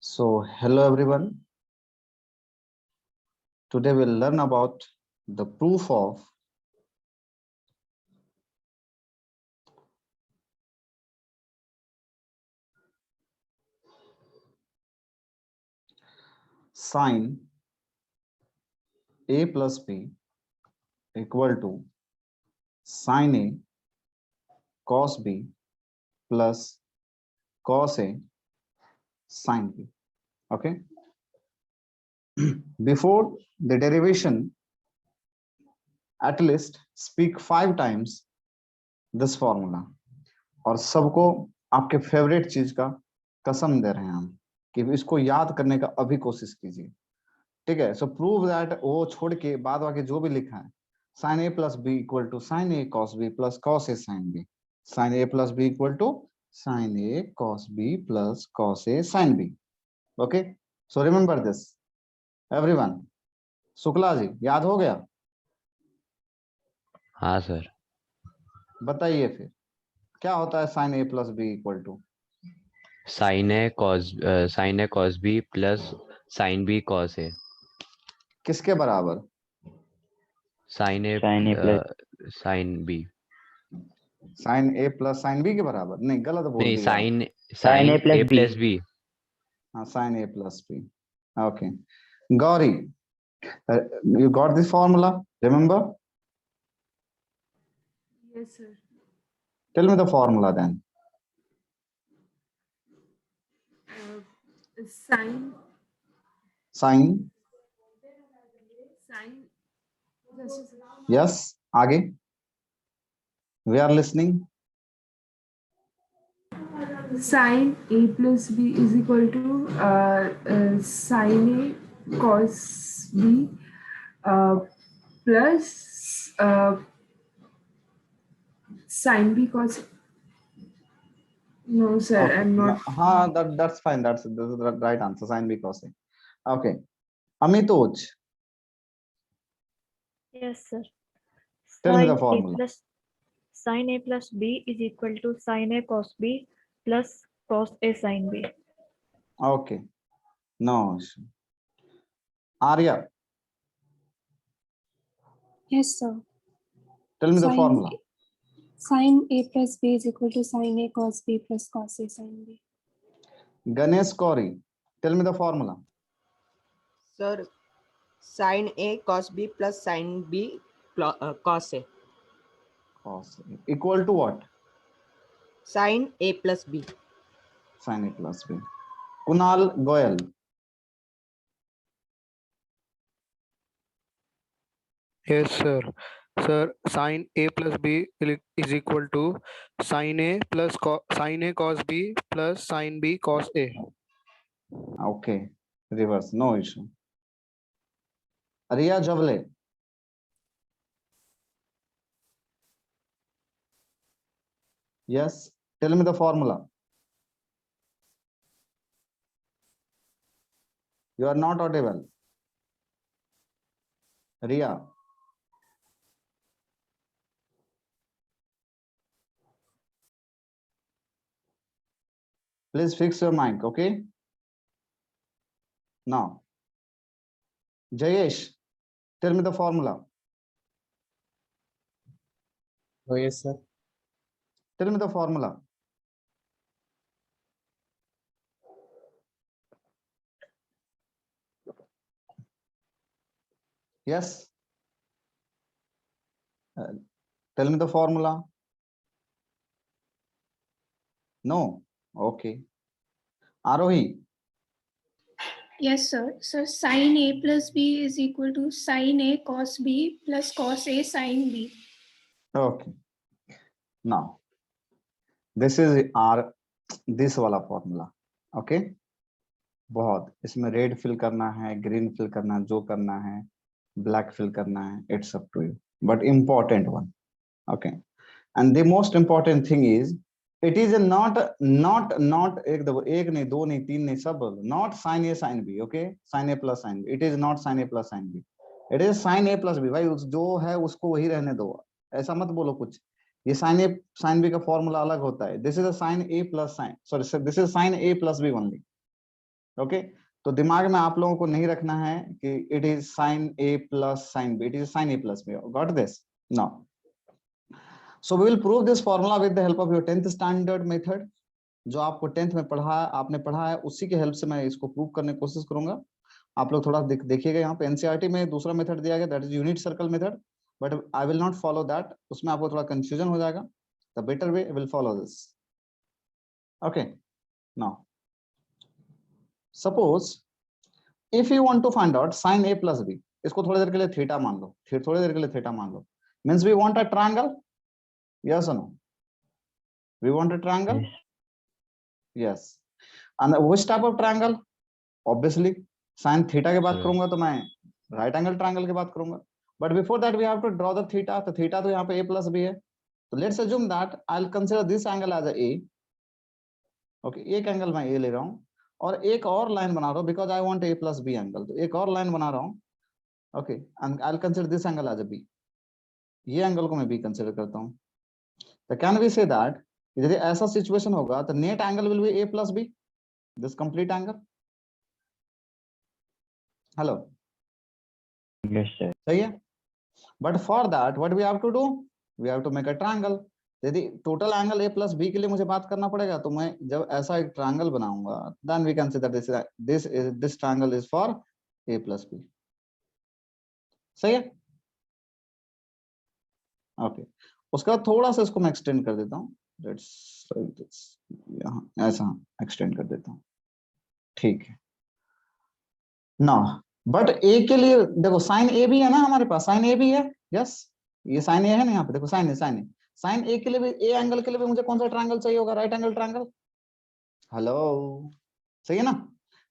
So, hello everyone. Today we'll learn about the proof of sine A plus B equal to sine A cos B plus cos A sine B. Okay. Before the derivation, at least speak 5 times this formula. और सबको आपके favourite चीज का कसम दे रहे हैं हम कि इसको याद करने का अभी कोशिश कीजिए. ठीक है. सो प्रूव दैट वो छोड़ के बाद वाके जो भी लिखा है sin a plus b equal to sin a cos b plus cos a sin b. sin a plus b equal to sin a cos b plus cos a sin b. Okay. So remember this everyone. Shukla ji याद हो गया? हाँ sir. बताइए फिर क्या होता है sin a plus b equal to sine A cos B plus sine B cos A. किसके बराबर? Sine A sine A plus sine B sin a plus sin b के बराबर? नहीं, गलत बोल नहीं, दिया आप. साइन साइन ए ए प्लस बी। हाँ, sin a plus b. Okay. Gauri, you got this formula? Remember? Yes, sir. Tell me the formula then. Sine. Sine. Just a second. Yes. आगे. We are listening. Sine a plus b is equal to sine a cos b plus sine b cos. No, sir, Okay. I'm not. हाँ, that's fine. That's the right answer. Sin b cos a. Okay. Amitoj, Yes, sir. tell me the Sin formula. sin A plus B is equal to sin A cos B plus cos A sin B. Okay. No issue. Arya, Yes, sir. tell me the Sin formula. Sin A plus B is equal to sin A cos B plus cos A sin B. Ganesh Kauri, tell me the formula. Sir, sin A cos B plus sin B cos A. Cos a equal to what? Sin A plus B. Sin a plus b. Kunal Goyal, Yes, sir. Sir, sin A plus B is equal to sin A plus sin A cos B plus sin B cos A. okay. Reverse, no issue. Riya Javle, yes. Tell me the formula. You are not audible. Riya. Please fix your mic, okay? Now, Jayesh, tell me the formula. Oh, yes, sir. Tell me the formula. Yes. Tell me the formula. No. Okay. Arohi, Yes, sir. So sin A plus B is equal to sin A cos B plus cos A sin B. okay. Now, this is our this वाला formula. Okay. बहुत इसमें red fill करना है, green fill करना है, जो करना है, ब्लैक फिल करना है, it's up to you, but important one. Okay. And the most important thing is it is a not एक नहीं, दो नहीं, तीन नहीं, सब not sin a sin b. Okay. Sin a plus sin b. It is not sin a plus sin b. It is sin a plus b. भाई जो है उसको वही रहने दो, ऐसा मत बोलो कुछ. ये sin a sin b का फॉर्मूला अलग होता है. This is a sin a plus sin, sorry, this is sin a plus b only. Okay तो दिमाग में आप लोगों को नहीं रखना है कि it is sine A plus sine B, it is sine A plus B. Got this? Now so we will prove this formula with the help of your 10th standard method. जो आपको 10th में आपने पढ़ा है उसी के help से मैं इसको प्रूव करने की कोशिश करूंगा. आप लोग थोड़ा देखिएगा, यहाँ पे एनसीईआरटी में दूसरा मेथड दिया गया, that is unit circle method, but I will not follow that. उसमें आपको थोड़ा कंफ्यूजन हो जाएगा. The better way will follow this. Okay now suppose if you want to find out sin a plus b, इसको थोड़ी देर के लिए theta मान लो, फिर थोड़ी देर के लिए थीटा मान लो. Means we want a triangle. Yes or no? We want a triangle? Yes. And which type of triangle? Obviously, sin theta के बात करूंगा तो मैं right angle triangle की बात करूंगा. But before that we have to draw the theta. तो theta तो यहाँ पे a plus b है. तो let's assume that I'll consider this angle as a a. Okay, एक एंगल मैं a ले रहा हूँ और एक और लाइन बना रहा हूँ because I want a plus b angle. तो एक और लाइन बना रहा हूँ. Okay, and I'll consider this angle as a b. ये एंगल को मैं b कंसिडर करता हूँ. तो कैन वी से दैट यदि ऐसा सिचुएशन होगा तो net angle will be a plus b, this complete angle. Hello, सही है. But for that what we have to do, we have to make a triangle. यदि total angle a plus b के लिए मुझे बात करना पड़ेगा, तो मैं जब ऐसा एक ट्रायंगल बनाऊंगा then we can say that this triangle is for a plus b. सही है. ओके उसके बाद थोड़ा सा इसको मैं एक्सटेंड कर देता हूँ. लेट्स यहाँ ऐसा एक्सटेंड कर देता हूँ. ठीक है ना. बट ए के लिए देखो साइन ए भी है ना हमारे पास, साइन ए भी है. यस ये साइन ए है ना, यहाँ पे देखो साइन ए. साइन ए के लिए भी, ए एंगल के लिए भी मुझे कौन सा ट्रायंगल चाहिए होगा? Right angle triangle. हेलो, सही है ना.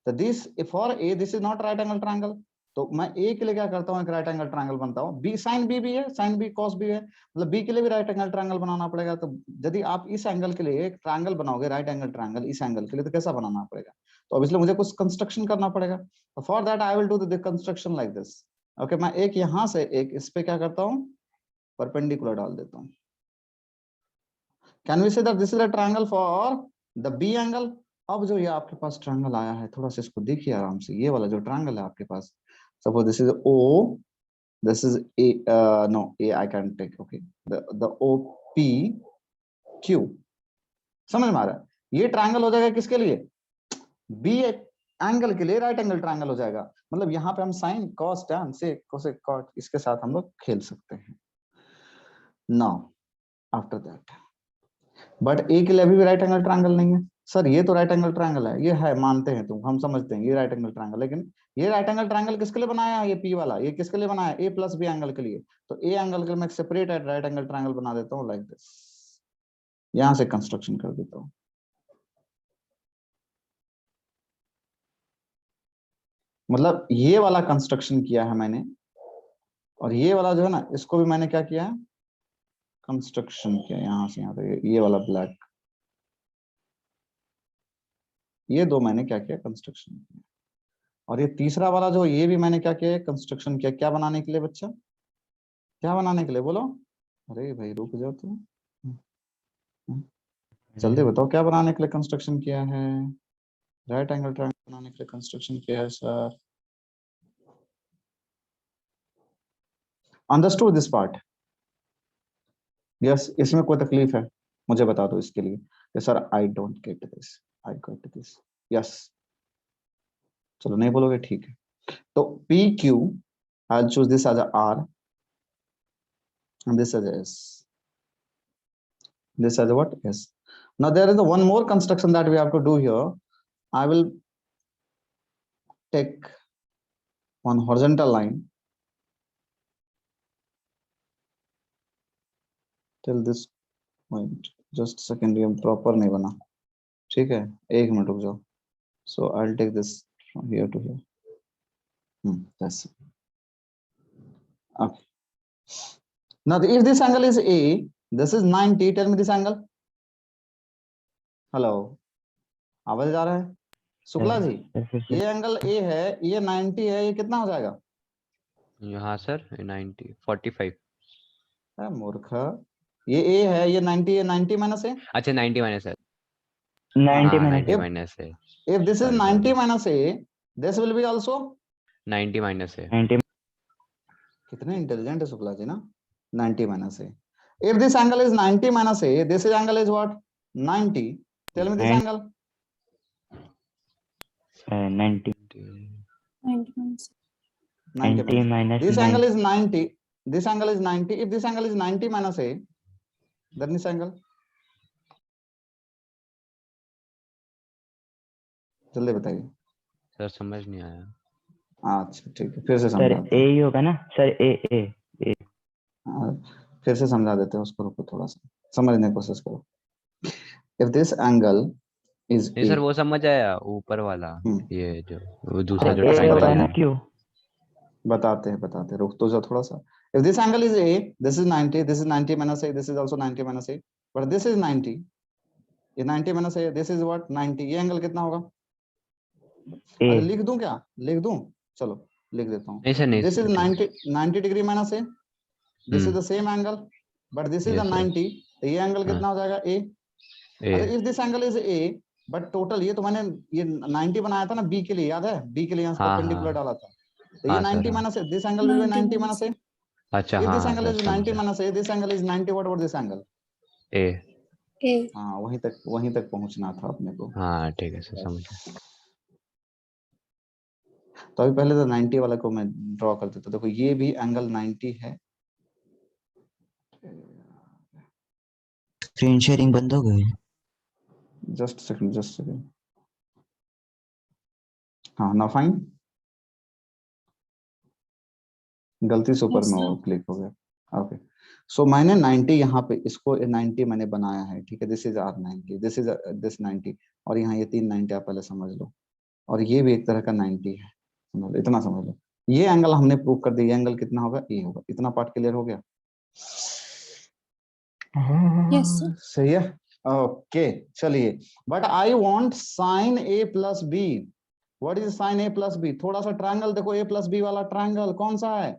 तो this for a this is not right angle triangle. तो मैं ए के लिए क्या करता हूँ, एक राइट एंगल ट्रायंगल बनता हूँ. बी साइन बी भी है, साइन बी कॉस बी है, मतलब बी के लिए भी राइट एंगल ट्रायंगल बनाना पड़ेगा. तो यदि आप इस एंगल के लिए एक ट्रायंगल बनाओगे, राइट एंगल ट्रायंगल इस एंगल के लिए, तो कैसा बनाना पड़ेगा? तो ऑब्वियसली मुझे कुछ कंस्ट्रक्शन करना पड़ेगा. तो for that I will do the construction like this. Okay मैं एक यहाँ से एक इस पे क्या करता हूँ, परपेंडिकुलर डाल देता हूँ. Can we say that this is a triangle for the B angle. अब जो ये आपके पास ट्रायंगल आया है, थोड़ा सा इसको देखिए आराम से. ये वाला जो ट्रायंगल है आपके पास, suppose this is O, this is A, no A I can take. Okay, the OPQ. समझ में आ रहा है? ये ट्रायंगल हो जाएगा किसके लिए? B एंगल के लिए राइट एंगल ट्रायंगल हो जाएगा. मतलब यहाँ पे हम sine cos tan sec cosec cot इसके साथ हम लोग खेल सकते हैं. Now after that, but A के लिए अभी भी राइट एंगल ट्रायंगल नहीं है. सर ये तो राइट एंगल ट्रायंगल है, ये है मानते हैं तुम, हम समझते हैं ये राइट एंगल ट्रायंगल, लेकिन ये राइट एंगल ट्रायंगल किसके लिए बनाया है? ये पी वाला, ये किसके लिए बनाया है? ए प्लस बी एंगल के लिए. तो ए एंगल के लिए मैं सेपरेट राइट एंगल ट्रायंगल बना देता हूँ लाइक दिस. यहां से कंस्ट्रक्शन कर देता हूँ. मतलब ये वाला कंस्ट्रक्शन किया है मैंने, और ये वाला जो है ना, इसको भी मैंने क्या किया है, कंस्ट्रक्शन किया. यहाँ से यहाँ पे ये वाला ब्लैक, ये दो मैंने क्या किया, कंस्ट्रक्शन किया. और ये तीसरा वाला जो, ये भी मैंने क्या किया, कंस्ट्रक्शन किया. क्या बनाने के लिए बच्चा, क्या बनाने के लिए बोलो? अरे भाई रुक जाओ तुम, जल्दी बताओ क्या बनाने के लिए कंस्ट्रक्शन किया है? राइट एंगल ट्रायंगल बनाने के लिए कंस्ट्रक्शन किया है sir. Understood this part? Yes. इसमें कोई तकलीफ है मुझे बता दो इसके लिए. Sir I don't get this, I get this. Yes चलो नहीं बोलोगे ठीक है. तो P Q, I'll choose this as a R and this as a S. This as a what? S. Now there is a one more construction that we have to do here. I will take one horizontal line till this point. Just a second, ये proper नहीं बना. ठीक है, एक minute रुक जाओ. So I'll take this from here to here. That's it. Okay. Now if this angle is A, this is 90. Tell me this angle. Hello, आवाज आ रहा है? शुक्ला जी, ये एंगल A है, ये 90 है, ये कितना हो जाएगा? यहाँ सर 90 45. मूर्ख, ये A है, ये 90 है, 90 माइनस है. अच्छा 90 माइनस है. 90 हाँ, minus 90 If minus A. if this is Sorry, 90 sorry. minus A, this will be also 90 minus A. 90 कितने इंटेलिजेंट है शुक्ला जी ना 90 minus A. If this angle is 90 minus A, this is angle is what 90. Tell me this Nine- angle. 90 90 minus 90 90 minus. minus This 9. angle is 90. This angle is 90. If this angle is 90 minus A, then this angle. जल्दी बताइए. Sir समझ नहीं आया. अच्छा ठीक है फिर से सर समझा ए ही होगा ना सर ए ए ए फिर से समझा देते हैं उसको. रुको थोड़ा सा समझने की कोशिश करो. If this angle is नहीं A, सर वो समझ आया ऊपर वाला. ये जो वो दूसरा जो ए होगा ट्रायंगल ना है. क्यों बताते हैं रुक तो जा थोड़ा सा. If this angle is A, this is 90, this is 90 minus A, this is also 90 minus A, but this is 90. ये 90 minus A, this is what 90. ये एंगल कितना होगा? ए अरे लिख दूं क्या? लिख दूं? चलो लिख देता हूँ. नहीं सर नहीं This is sir. 90 degree minus A. This is the same angle, but this is the Yes, yes. 90. तो ये एंगल कितना हो जाएगा? A. अरे A. if this angle is A, but total ये तो मैंने ये 90 बनाया था ना B के लिए, याद है? B के लिए यहाँ हाँ, perpendicular हाँ. डाला था. तो ये हाँ, 90 सर, हाँ. minus A. This angle will be 90 minus A. अच्छा If हाँ this हाँ angle सर is 90 समझा. minus A, this angle is 90. What about this angle? A. A. हाँ वहीं तक पहुंचना था अपने को. हाँ ठीक है सर समझा. तो अभी पहले तो 90 वाला को मैं ड्रॉ कर देता. देखो ये भी एंगल 90 है. स्क्रीन शेयरिंग बंद हो गई. Just second. हाँ ना फाइन. गलती से ऊपर Yes, में sir. वो क्लिक हो गया. ओके सो मैंने 90 यहाँ पे इसको 90 मैंने बनाया है. ठीक है. This is R90, this is this 90 और यहाँ ये 3 90 आप पहले समझ लो. और ये भी एक तरह का 90 है. समझ लो, इतना समझ लो. ये एंगल हमने प्रूव कर दिया. ये एंगल कितना होगा? ए होगा. इतना पार्ट क्लियर हो गया. Yes, sir. सही है. ओके चलिए. But I want sin A plus B. What is sin A plus B? थोड़ा सा ट्रायंगल देखो. A plus B वाला ट्रायंगल कौन सा है?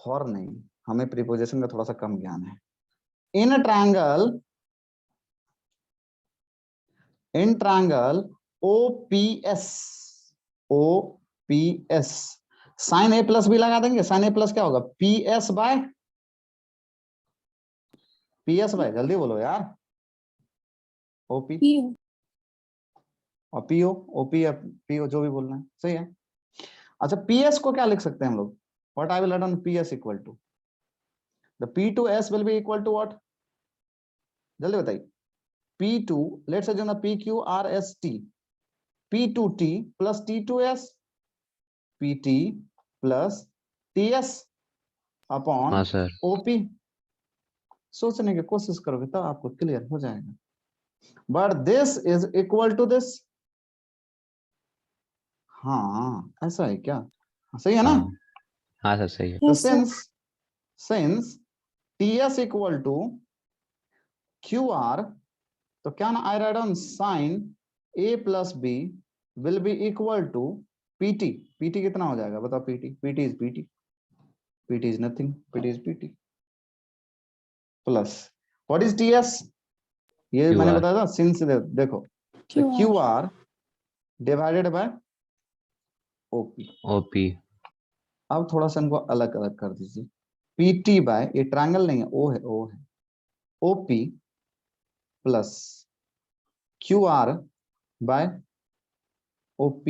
और नहीं, हमें प्रीपोजिशन का थोड़ा सा कम ज्ञान है. In triangle OPS sin A plus B लगा देंगे. sin A plus क्या होगा? PS बाय जल्दी बोलो यार. OP P. और OP या PO जो भी बोलना है. सही है. अच्छा PS को क्या लिख सकते हैं हम लोग? What I will write on PS equal to the P to S will be equal to what? जल्दी बताइए. P2 let's assume the PQRST P2T plus T2S PT plus TS upon हाँ सर. OP. सोचने की कोशिश करोगे तब आपको clear हो जाएगा. But this is equal to this. हाँ ऐसा है क्या? सही है ना? हाँ हाँ सर सही है. So Yes, sir. since TS equal to QR, तो क्या ना I write on sin A plus B will be equal to PT. PT कितना हो जाएगा? बताओ PT. PT is PT. PT is nothing. PT is PT. Plus what is TS? ये QR. मैंने बताया था. Since देखो QR. QR divided by OP. OP. अब थोड़ा सा इनको अलग अलग कर दीजिए. PT बाय ये ट्रायंगल नहीं है. O है. OP plus QR by OP.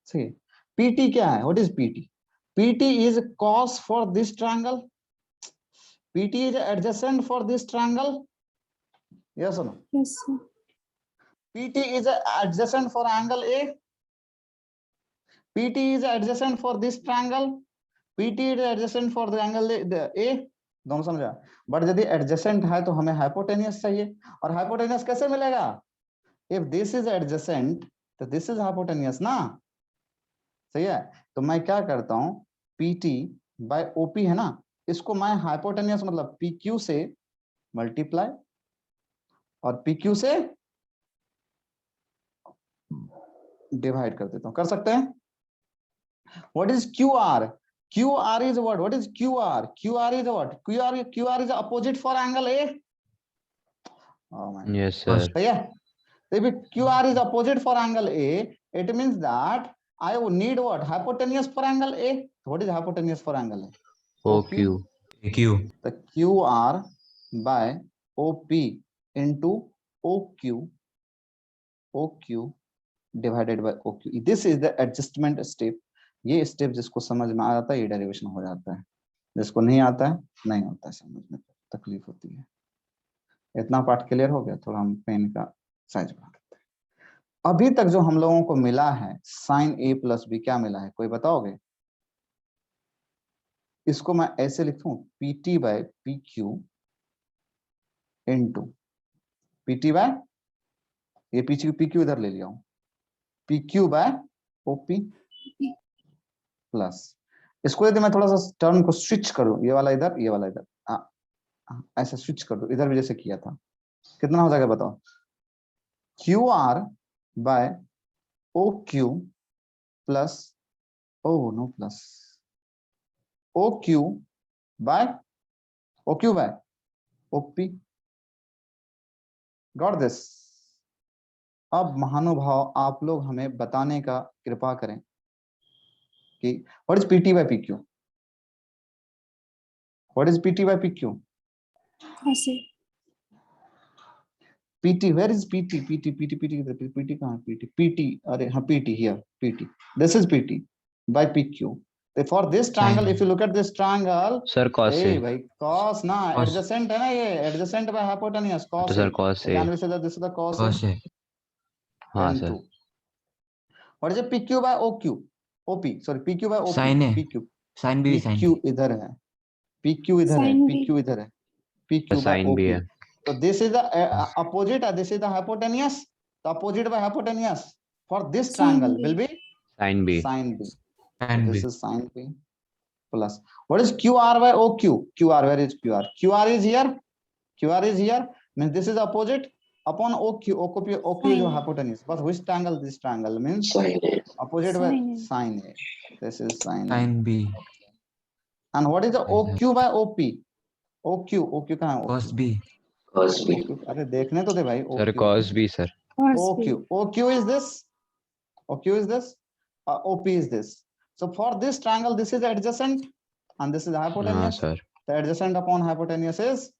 सही है. PT क्या है? What is PT? PT is cos for this triangle. PT is adjacent for this triangle. Yes or no? Yes, sir. PT is adjacent for angle A. PT is adjacent for this triangle. PT is adjacent for the angle A. दोनों समझा. But यदि adjacent है तो हमें hypotenuse चाहिए. और hypotenuse कैसे मिलेगा? If this is adjacent तो this is hypotenuse ना. सही है. तो मैं क्या करता हूं? PT by OP है ना. इसको मैं hypotenuse मतलब PQ से मल्टीप्लाई और PQ से डिवाइड कर देता हूं. कर सकते हैं? What is QR? QR is what? What is QR? QR is what? QR is opposite for angle A. Oh my Yes, sir. सही है. So if QR is opposite for angle A, it means that I would need what? Hypotenuse for angle A. What is hypotenuse for angle A? OQ. AQ. The QR by OP into OQ divided by OQ. This is the adjustment step. ये step जिसको समझ में आ जाता है ये derivation हो जाता है, जिसको नहीं आता है नहीं होता है, समझ में तकलीफ होती है. इतना पार्ट क्लियर हो गया. थोड़ा हम पेन का साइज बढ़ा देते हैं. अभी तक जो हम लोगों को मिला है साइन ए प्लस बी, क्या मिला है कोई बताओगे? इसको मैं ऐसे लिखूं, P T by P Q into P T by, ये पी क्यू इधर ले लिया हूं, P Q by OP plus, इसको यदि मैं थोड़ा सा टर्म को स्विच करूं, ये वाला इधर ये वाला इधर, ऐसे स्विच कर दो इधर भी जैसे किया था, कितना हो जाएगा बताओ? Q R by O Q plus no plus O Q by OP. Got this? अब महानुभाव आप लोग हमें बताने का कृपा करें कि what is PT by PQ? What is PT by PQ? PT, where is PT? PT कहाँ है? PT, अरे हाँ PT here, PT. This is PT by PQ. For this triangle, if you look at this triangle, Sir, cos hey A. भाई cos ना, Cos. adjacent है ना ये, adjacent by hypotenuse cos. तो sir cos A. Can we say that this is the cos A? Cos A. हाँ N2. sir. What is it? PQ by OQ? OP, sorry, PQ by OP. Sin A. PQ. Sin B. Sin PQ B. इधर है, PQ इधर है, Sin B. PQ इधर है, PQ by Sin B OP. है. So this is the opposite, this is the hypotenuse. The opposite by hypotenuse for this Sin triangle B. will be Sin B. sin B. Sin This B. is sin B plus. What is QR by OQ? QR, where is QR? QR is here. QR is here. Means this is opposite upon OQ. OQ is Sin. hypotenuse. But which triangle? This triangle means opposite by Sin A. sin A. This is sin A. Sin B. And what is the OQ by OP? OQ कहाँ है? Cos B. OQ. अरे देखने तो दे भाई. Sir, OQ. cos B, sir. OQ is this. OQ is this. OP is this. So for this triangle, this is adjacent and this is हाँ hypotenuse. sir. The adjacent upon hypotenuse is,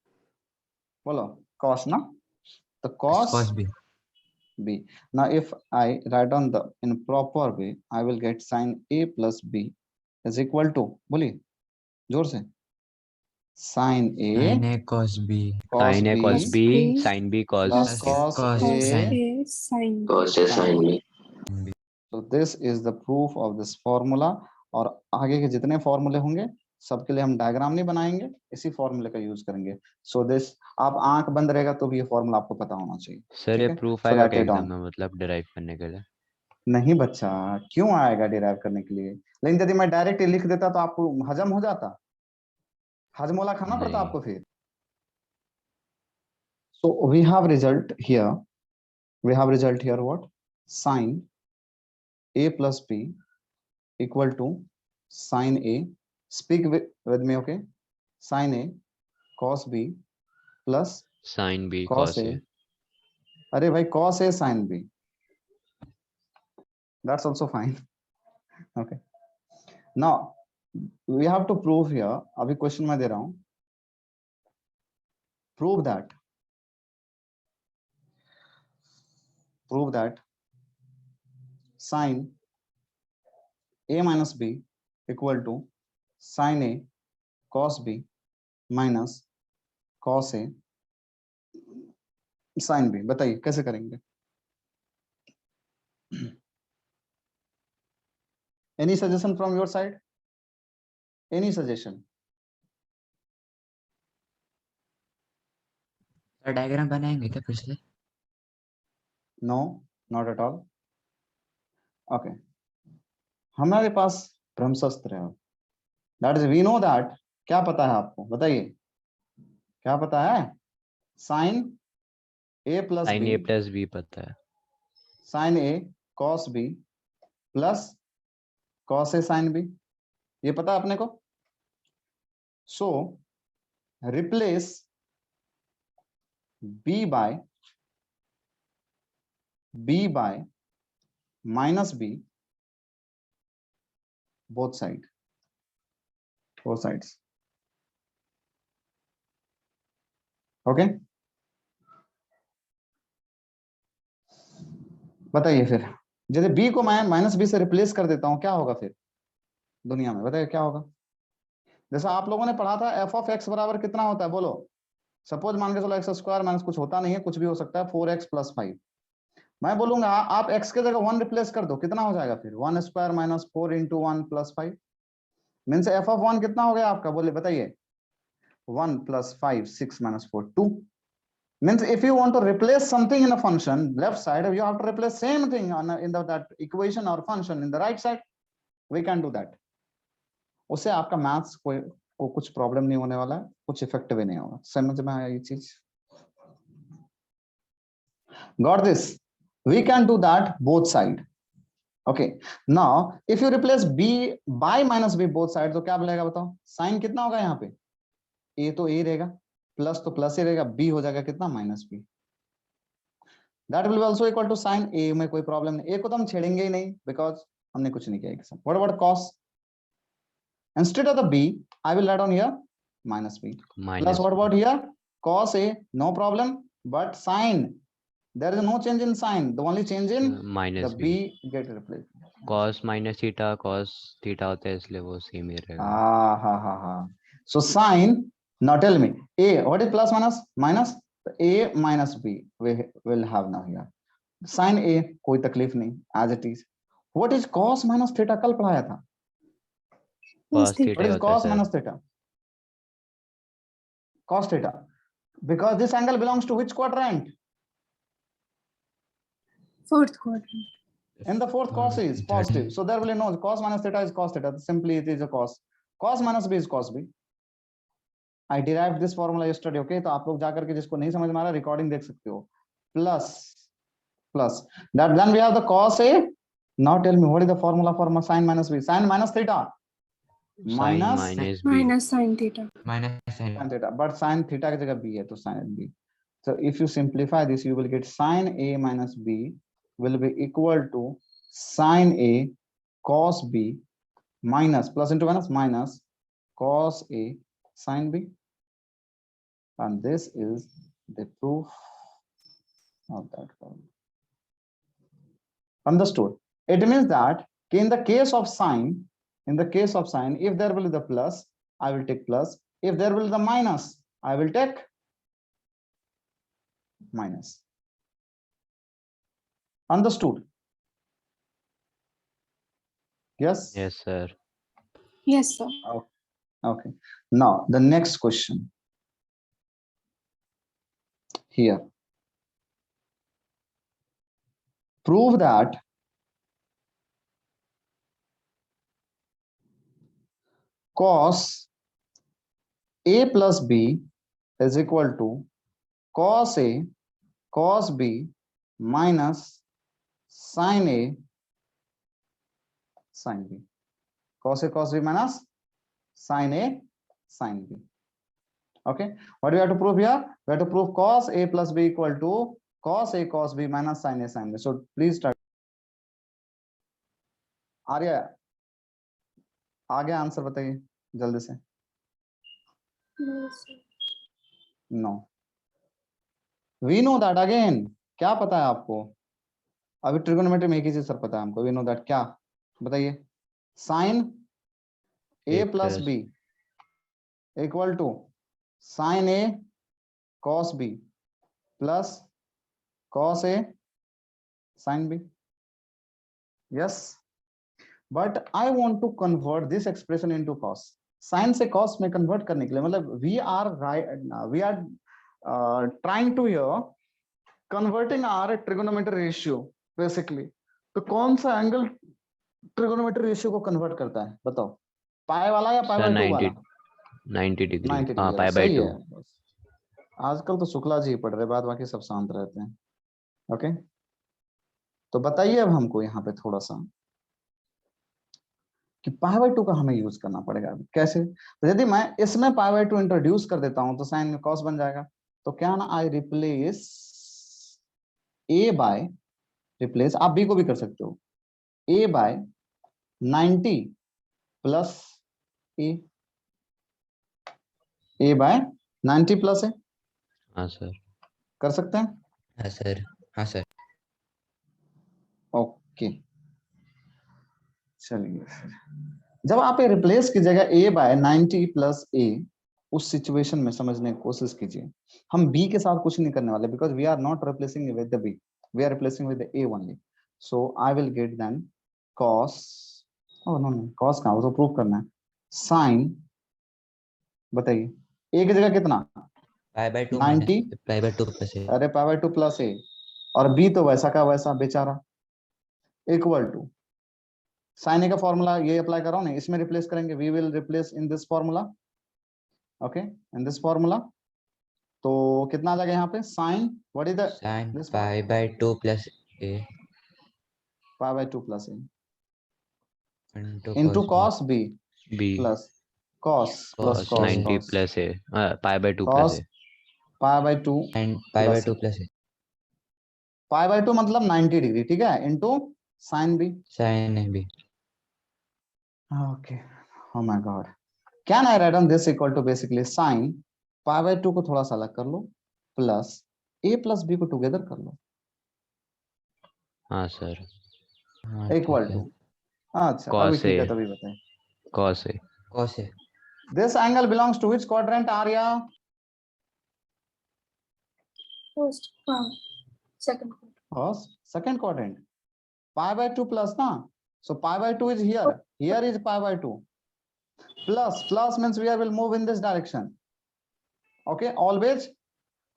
बोलो, cos ना? The Cos B. B. Now if I write on the in proper way, I will get sin A plus B is equal to, बोलिए जोर से, sin A Sin A cos B. Sin A cos B. B. Sin B cos plus A. cos Cos A sin. Sin. sin B. Sin B. So this is the proof of this formula. और आगे के जितने फॉर्मूले होंगे सबके लिए हम diagram नहीं बनाएंगे, इसी फॉर्मूले का यूज करेंगे. सो दिस, आप आंख बंद रहेगा तो भी ये फॉर्मूला आपको पता होना चाहिए. सर ये ठीक है? प्रूफ So आएगा write क्या it down. एग्जाम में, मतलब डिराइव करने के लिए? नहीं बच्चा, क्यों आएगा डिराइव करने के लिए? लेकिन यदि मैं डायरेक्ट लिख देता तो आपको हजम हो जाता, हजमोला खाना पड़ता नहीं. आपको फिर. So we have result here. We have result here what? Sin A plus B equal to sin A. Speak with me, okay? Sin A cos B plus Sin B cos cos A. A. अरे भाई cos A sin B. That's also fine. Okay. Now we have to prove here. अभी question मैं दे रहा हूं. Prove that sin A minus B equal to sin A cos B minus cos A sin B. बताइए कैसे करेंगे? Any suggestion from your side? Any suggestion? Sir diagram बनाएंगे क्या फिर से? No, not at all. Okay. हमारे पास ब्रह्मशस्त्र है. That is, we know that. क्या पता है आपको? बताइए. क्या पता है? Sin A plus Sin B. A plus B पता है. Sin A cos B plus cos A sin B. ये पता है अपने को? So replace b by minus b both sides. Okay बताइए फिर यदि b को मैं माइनस बी से रिप्लेस कर देता हूं क्या होगा फिर दुनिया में, बताइए क्या होगा। जैसा आप लोगों ने पढ़ा था एफ ऑफ एक्स बराबर कितना होता है बोलो। सपोज मान के चलो एक्स स्क्वायर माइनस कुछ होता नहीं है, कुछ भी हो सकता है 4x + 5। मैं बोलूंगा आप x के जगह 1 रिप्लेस कर दो, कितना हो जाएगा फिर 1 square minus 4 into 1 + 5 means F of 1 कितना हो गया आपका, बोले बताइए। 1 + 5 6 - 4 2 means if you want to replace something in a function left side you have to replace same thing in that equation or function in the right side. We can do that. उससे आपका maths को कुछ problem नहीं होने वाला है, कुछ effect भी नहीं होगा। समझ में आया ये चीज? Got this? We can do that both side. Okay. Now if you replace b by minus b both side तो क्या मिलेगा बताओ। साइन कितना होगा यहाँ पे, a तो a रहेगा, प्लस तो प्लस ही रहेगा, b हो जाएगा कितना -b। That will be also equal to sin a में कोई प्रॉब्लम नहीं, a को तो हम छेड़ेंगे ही नहीं बिकॉज हमने कुछ नहीं किया। What about cos? Instead of the b I will write on here -b plus what about here cos a, no problem, but sin there is no change in sign, the only change in minus the b get replaced. cos minus theta cos theta होता है इसलिए वो same ही रहेगा। ha. So sin, now tell me a what is plus minus a minus b we will have now here sin a कोई तकलीफ नहीं as it is. What is cos minus theta कल पढ़ाया था। cos theta What is होता है cos sir. minus theta? Cos theta because this angle belongs to which quadrant? Fourth quadrant. In the fourth cos is positive, so there will be no cos minus theta is cos theta, simply it is a cos minus b is cos b. I derived this formula yesterday. Okay, तो आप लोग जाकर के जिसको नहीं समझ में आ रहा रिकॉर्डिंग देख सकते हो। plus that then we have the cos a. Now tell me what is the formula for sin minus b? Sin minus theta minus Sin theta. sin theta, but sin theta की जगह b है तो sin b. So if you simplify this you will get sin a minus b will be equal to sin a cos b minus plus into minus cos a sin b, and this is the proof of that formula. Understood? It means that in the case of sine, if there will be the plus I will take plus, if there will be the minus I will take minus. Understood? Yes? Yes sir. Yes, sir. Okay. Now the next question here. Prove that cos a plus b is equal to cos a cos b minus sin a sin b. Cos a cos b minus sin a sin b. Okay, what do we have to prove here? We have to prove cos a plus b equal to cos a cos b minus sin a sin b. So please start. Arya आगे answer बताइए जल्दी से। No we know that again, क्या पता है आपको? अभी trigonometry में एक ही चीज सर पता है हमको, वी नो दैट, क्या बताइए? Sine A plus B equal to sine A cos B plus cos A sine B. Yes, but I want to convert this expression into cos. Sine से cos में convert करने के लिए मतलब we are trying to here converting our trigonometry ratio basically. तो कौन सा angle trigonometry ratio को कन्वर्ट करता है बताओ? पाई वाला या पाई बाय 2 वाला? 90 डिग्री। 90 degree pi by 2। आजकल तो शुक्ला जी पढ़ रहे, बाद बाकी सब शांत रहते हैं। ओके, तो बताइए अब हमको यहाँ पे थोड़ा सा कि पाई बाय 2 का हमें यूज करना पड़ेगा। कैसे? तो यदि मैं इसमें पाई बाय 2 इंट्रोड्यूस कर देता हूं तो साइन में कॉस बन जाएगा। तो क्या ना I replace A by, replace आप बी को भी कर सकते हो, A by 90 plus A by 90 plus A, हाँ सर। कर सकते हैं? हाँ सर, हाँ सर। ओके चलिए फिर जब आप ये रिप्लेस कीजिएगा ए बाय 90 प्लस ए, उस सिचुएशन में समझने की कोशिश कीजिए। हम बी के साथ कुछ नहीं करने वाले, because we are not replacing with the B, we are replacing with the A only. So I will get then cos, oh no no cos कहाँ, वो तो प्रूव करना है। साइन, बताइए ए की जगह कितना, pi by 2 90, pi by 2 plus A. अरे पाई बाय 2 प्लस ए, और बी तो वैसा का वैसा बेचारा, इक्वल टू साइन ए का फॉर्मूला ये अप्लाई कर रहा हूं ना, इसमें रिप्लेस करेंगे, we will replace in this formula, okay in this formula. तो कितना आ जाएगा यहाँ पे, sine what is the sine this pi by 2 plus A pi by 2 plus A into into cos cos B B plus cos plus Cos cos 90 cos plus A, pi by 2 plus cos A. Pi by 2 and pi by plus 2 plus A pi by 2 मतलब 90 degree, ठीक है, into sine B. Sine A B. Okay oh my god, can I write on this equal to basically sin pi by 2 को थोड़ा सा अलग कर लो, plus a plus b को together कर लो, हाँ सर। हाँ इक्वल ठीक टू, है। अच्छा अभी कॉस ठीक है, ए, तभी बताएं। Cos A. Cos A This angle belongs to which quadrant, Arya? First, second. First, second quadrant. Pi by 2 plus ना, so pi by 2 is here, here is pi by 2, plus means we will move in this direction, okay, always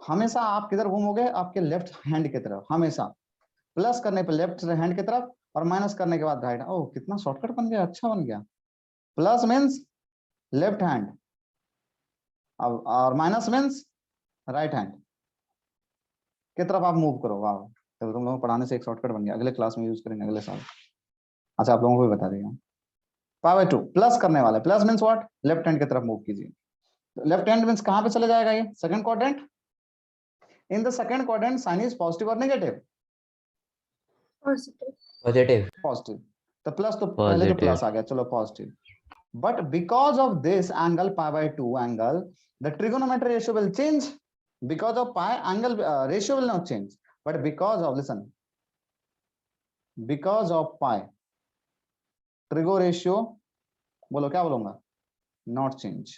हमेशा आप किधर घूमोगे, आपके left hand की तरफ, हमेशा plus करने पे लेफ्ट हैंड की तरफ और माइनस करने के बाद राइट। ओह कितना शॉर्टकट बन गया, अच्छा बन गया। प्लस मीन्स लेफ्ट हैंड, अब और माइनस मीन्स राइट हैंड की तरफ आप मूव करो। वाह, तो तुम लोगों को पढ़ाने से एक शॉर्टकट बन गया, अगले क्लास में यूज करेंगे अगले साल। अच्छा आप लोगों को भी बता देगा। पाई बाय 2 प्लस करने वाले, plus means what, left hand की तरफ मूव कीजिए। लेफ्ट हैंड मीन्स कहां पे चले जाएगा, ये second quadrant. In the second quadrant sine is positive और नेगेटिव, Positive. पॉजिटिव। पॉजिटिव, तो प्लस तो पहले तो पॉजिटिव। प्लस आ गया, चलो positive. But because of this angle pi by 2 angle, the trigonometry ratio will change, because of pi angle ratio will not change, but because of, listen, because of pi trigo ratio, बोलो क्या बोलूंगा, not change.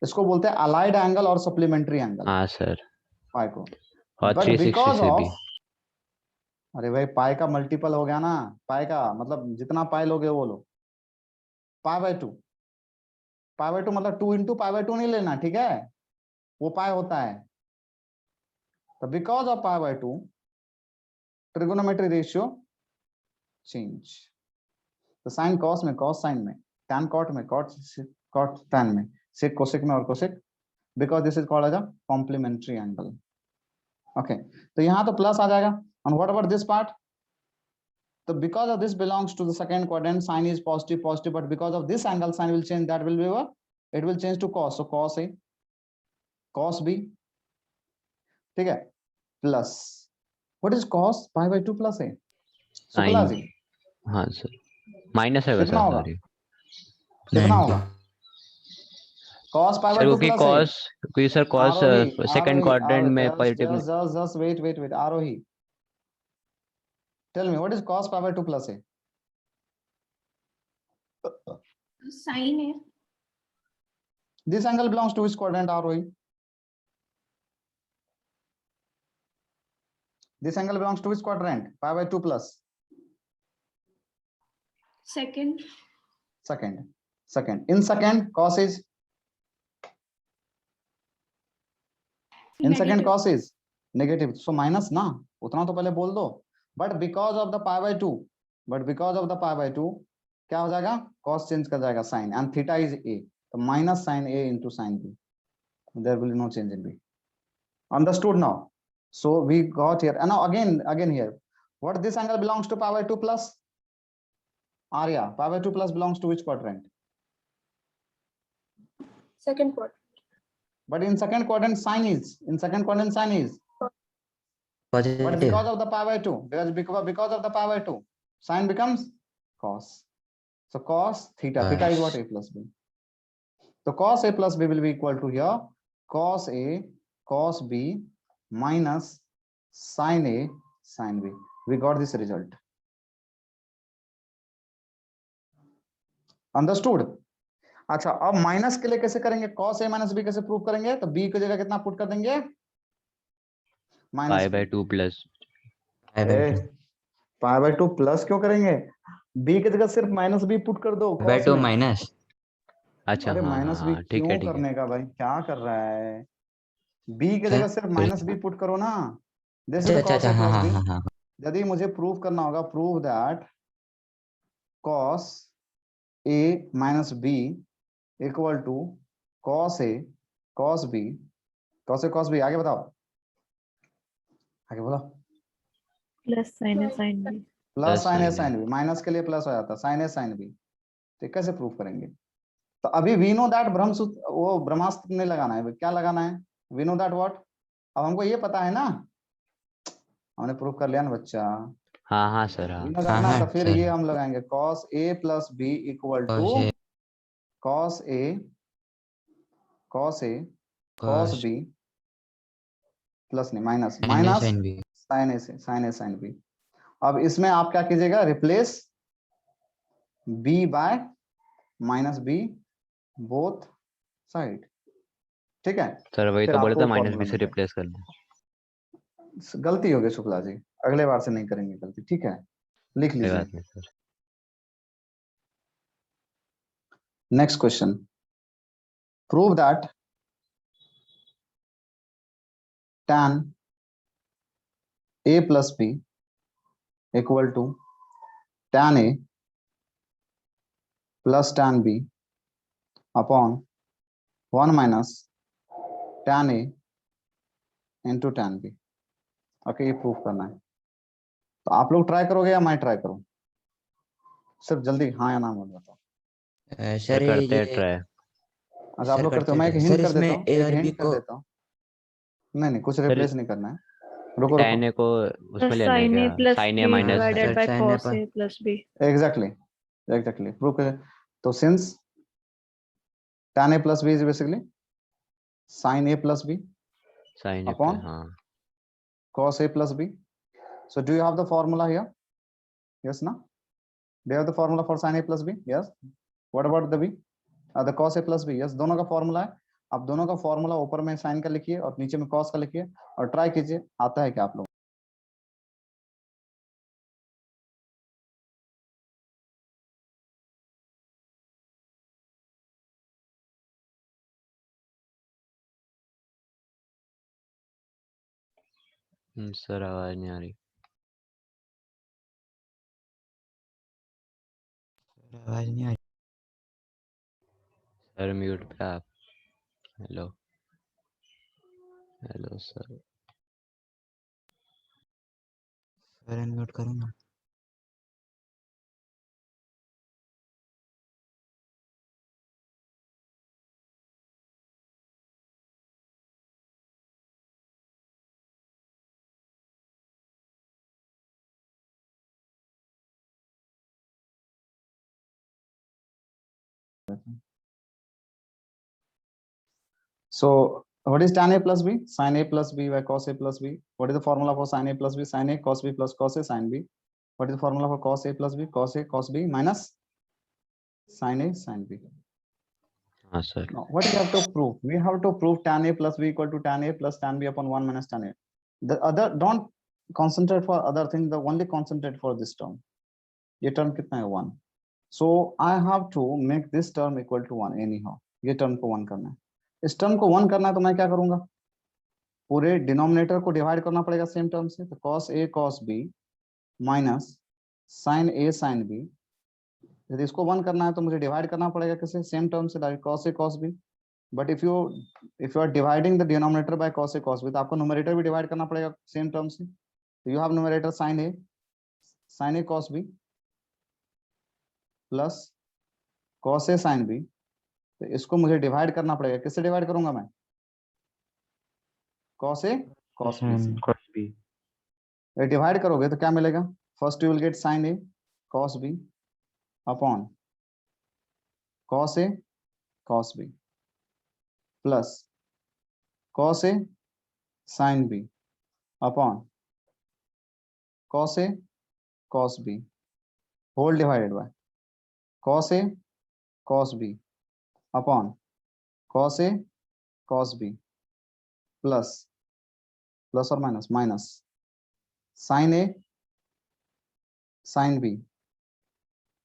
इसको बोलते हैं allied angle और supplementary angle हाँ sir. पाई को। और बट 360 बिकॉज से भी। ऑफ, अरे भाई पाई का मल्टीपल हो गया ना, पाई का मतलब जितना पाई लोगे वो लो, पाई बाय 2, पाई बाय 2 मतलब 2 इंटू पाई बाय 2 नहीं लेना, ठीक है, वो पाई होता है। तो because of pi by 2 trigonometry ratio change. तो साइन कॉस में, कॉस साइन में, टैन कॉट में, कॉट टैन में, सेक कोसेक में और cosec, because this is called as a complementary angle. Okay, तो यहाँ तो प्लस आ जाएगा। And what about this part? So because of this belongs to the second quadrant, sign is positive, but because of this angle, sign will change. That will be what? It will change to cos. So cos A, cos B, ठीक है, plus. What is cos pi by 2 plus A? Supla जी, हाँ sir, minus है कितना वैसा होगा? Sir. कितना होगा? Cos pi by 2 क्योंकि plus A. कॉस, क्योंकि सर कॉस सेकंड क्वाड्रेंट में positive. Just wait. Arohi, tell me what is cos pi by 2 plus A? Sin A. This angle belongs to which quadrant, Arohi? This angle belongs to which quadrant? Pi by 2 plus. Second. Second. In second, cos is. In second, Negative. cos is negative. So minus ना, उतना तो पहले बोल दो. But because of the pi by 2, क्या हो जाएगा? Cos change कर जाएगा sin, and theta is a. So minus sin a into sin b. There will be no change in b. Understood now? So we got here, and now again here. What this angle belongs to pi by 2 plus? Arya, pi by 2 plus belongs to which quadrant? Second quadrant. but in second quadrant sign is but Positive. because of the pi by 2, because of the pi by 2, sin becomes cos. So cos theta, theta is what? A plus b. So cos a plus b will be equal to here cos a cos b minus sin a sin b. We got this result. Understood? अच्छा, अब minus के लिए कैसे करेंगे? cos a minus b कैसे prove करेंगे? तो b की जगह कितना पुट कर देंगे? पाई by 2 plus pi by 2 plus क्यों करेंगे? b की जगह सिर्फ माइनस b पुट कर दो बाय cos 2 में। माइनस। अच्छा अरे हाँ हाँ माइनस b हाँ ठीक है क्यों ठीक है करने का भाई? क्या कर रहा है? b की क्या? जगह सिर्फ माइनस b पुट करो ना। दिस अच्छा इज अच्छा cos अच्छा, a हाँ plus हाँ b। हाँ हाँ। यदि मुझे प्रूव करना होगा, prove that cos a minus b equal to cos a cos b, cos a cos b, आगे बताओ, आगे बोलो। Plus sine A sine B. Plus sine A sin A। Sine B, minus के लिए प्लस हो जाता, साइन ए साइन बी। तो कैसे प्रूव करेंगे? तो अभी वी नो दैट ब्रह्मसूत्र, वो ब्रह्मास्त्र नहीं लगाना है, क्या लगाना है? We know that what? अब हमको ये पता है ना, हमने प्रूव कर लिया ना बच्चा। हाँ हाँ सर वी हाँ नो दैट हाँ ना, हाँ तो फिर सर। ये हम लगाएंगे cos a plus b equal to cos a cos a cos a cos cos b plus नहीं minus sin a minus sin b। Sine A से साइन ए साइन बी। अब इसमें आप क्या कीजिएगा? Replace b bye minus b both side. ठीक है, sir, वही फिर तो बोला आपको था माइनस फॉर्मूला बी से मिल जाएगा। रिप्लेस करना। गलती हो गई शुक्ला जी, अगले बार से नहीं करेंगे गलती, ठीक है? लिख कोई लीजिए। बात नहीं sir. Next question, prove that tan a plus b equal to tan a plus tan b upon 1 minus tan a into tan b। Okay, ये प्रूफ करना है। तो आप लोग ट्राई करोगे या मैं ट्राई करूं? सिर्फ जल्दी हाँ या ना मत बताओ। सर सर करते हैं ये ट्राई। अच्छा, आप सर लोग करते हो, करते मैं एक हैं हिंट सर, कर इसमें देता हूँ, ए एक और बी हिंट कर को देता हूँ। नहीं कुछ सर रिप्लेस नहीं करना है, रुको रुको। tan A को उसमें लेना है साइन ए क्या? Plus sin A B minus हाँ divided sir by sin a cos पर A plus B. Exactly exactly prove कर। तो since tan a plus b is basically sin a plus b sin A upon हाँ cos a plus b. So do you have the formula here? Yes, no? Do you have the formula for sin a plus b? Yes. What about the b? The cos a plus b? Yes, दोनों का formula है। आप दोनों का formula ऊपर में sign का लिखिए और नीचे में cos का लिखिए और ट्राई कीजिए आता है क्या आप लोग। सर आवाज नहीं आ रही। आवाज नहीं आ रही। सर म्यूट पे आप। Hello hello sir. Sir unmute करो ना। So what is tan a plus b? Sin a plus b by cos a plus b. What is the formula for sin a plus b? Sin a cos b plus cos a sin b. What is the formula for cos a plus b? Cos a cos b minus sin a sin b. हाँ sir. Now, what do we have to prove? We have to prove tan a plus b equal to tan a plus tan b upon 1 minus tan a. The other, don't concentrate for other thing, the only concentrate for this term. ये term कितना है? 1. So I have to make this term equal to 1 anyhow. ये term को 1 करना है। इस term को 1 करना है तो मैं क्या करूंगा? पूरे डिनोमिनेटर को डिवाइड करना पड़ेगा सेम टर्म से। तो cos a cos b minus sin a sin b। यदि इसको 1 करना है तो मुझे डिवाइड करना पड़ेगा किसे? सेम टर्म से, cos a cos b। But if you are dividing the denominator by cos a cos b तो आपको न्यूमरेटर भी डिवाइड करना पड़ेगा सेम टर्म से। तो you have numerator sin a cos b plus cos a sin b। तो इसको मुझे डिवाइड करना पड़ेगा, किससे डिवाइड करूंगा मैं? cos a cos b sin cos b. ये डिवाइड करोगे तो क्या मिलेगा? First you will get sin a cos b upon cos a cos b plus cos a sin b upon cos a cos b whole divided by cos a cos b upon cos a cos b plus plus और minus minus sin a sin b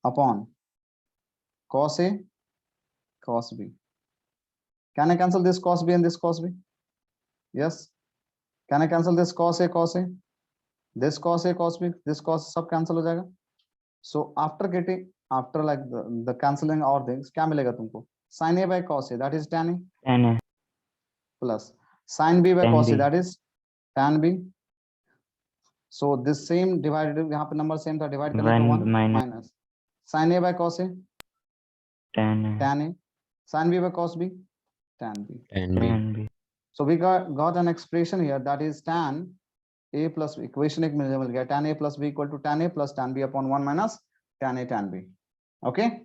upon cos a cos b. Can I cancel this cos b and this cos b? Yes. Can I cancel this cos a cos a, this cos a cos b, this cos सब cancel हो जाएगा. So after like the cancelling और things क्या मिलेगा तुमको? Sin a by cos a, that is tan a, tan a plus sin b by tan cos a, b. that is tan b. So this same divided यहाँ पे number same था, divide करने पे 1 minus sin a by cos a tan a tan a, sin b by cos b tan b. tan b. tan b. So we got an expression here that is tan a plus b. Equation एक मिल गया, tan a plus b equal to tan a plus tan b upon 1 minus tan a tan b. Okay.